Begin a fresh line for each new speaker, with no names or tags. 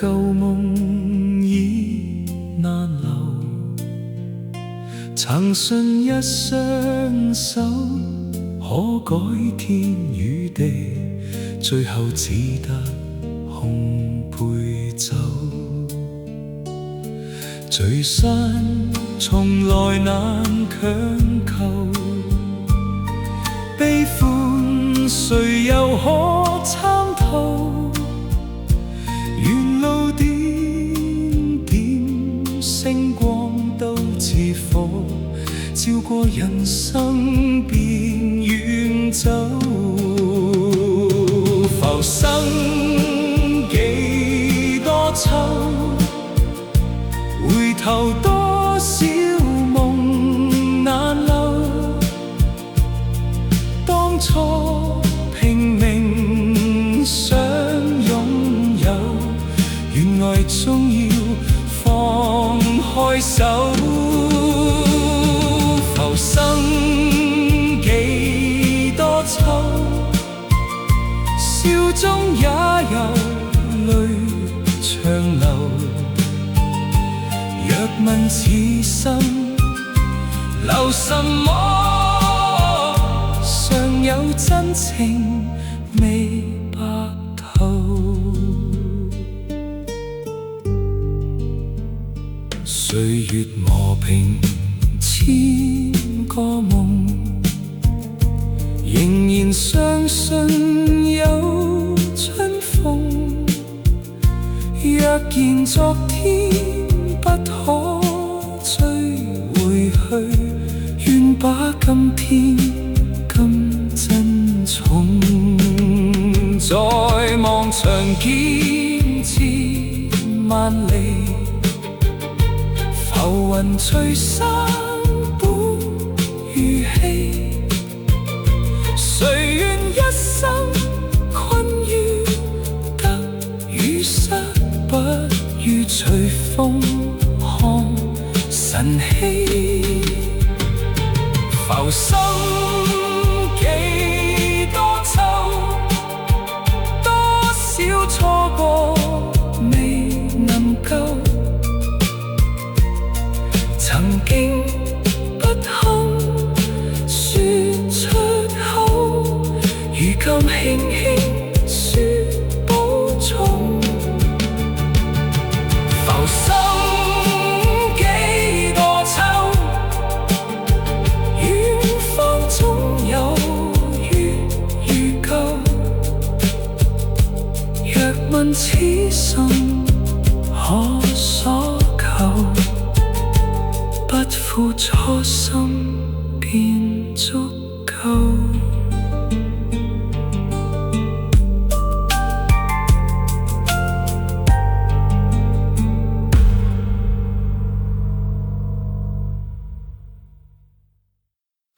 舊夢已難留，曾信一雙手可改天與地，最後只得空杯酒。聚散從來難強求，悲歡誰又可參透？沿路點點星光都似火，照過人生便遠走。浮生幾多秋，回頭多少夢難留。當初拼命想擁有，原來終要放開手。浮生幾多秋，笑中也有淚長流。若問此生留什麼，尚有真情未白頭。歲月磨平千個夢，仍然相信有春風。若然昨天不可追回去，願把今天更珍重。在望牆見至萬里，浮雲聚散本如戲。誰願一生困於得與失，不如隨風看晨曦。浮生幾多秋，多少錯過未能夠。曾經不堪說出口，如今輕輕說保重。浮生幾多秋，遠方總有月如舊。若問此生可所求，不負初心便足夠。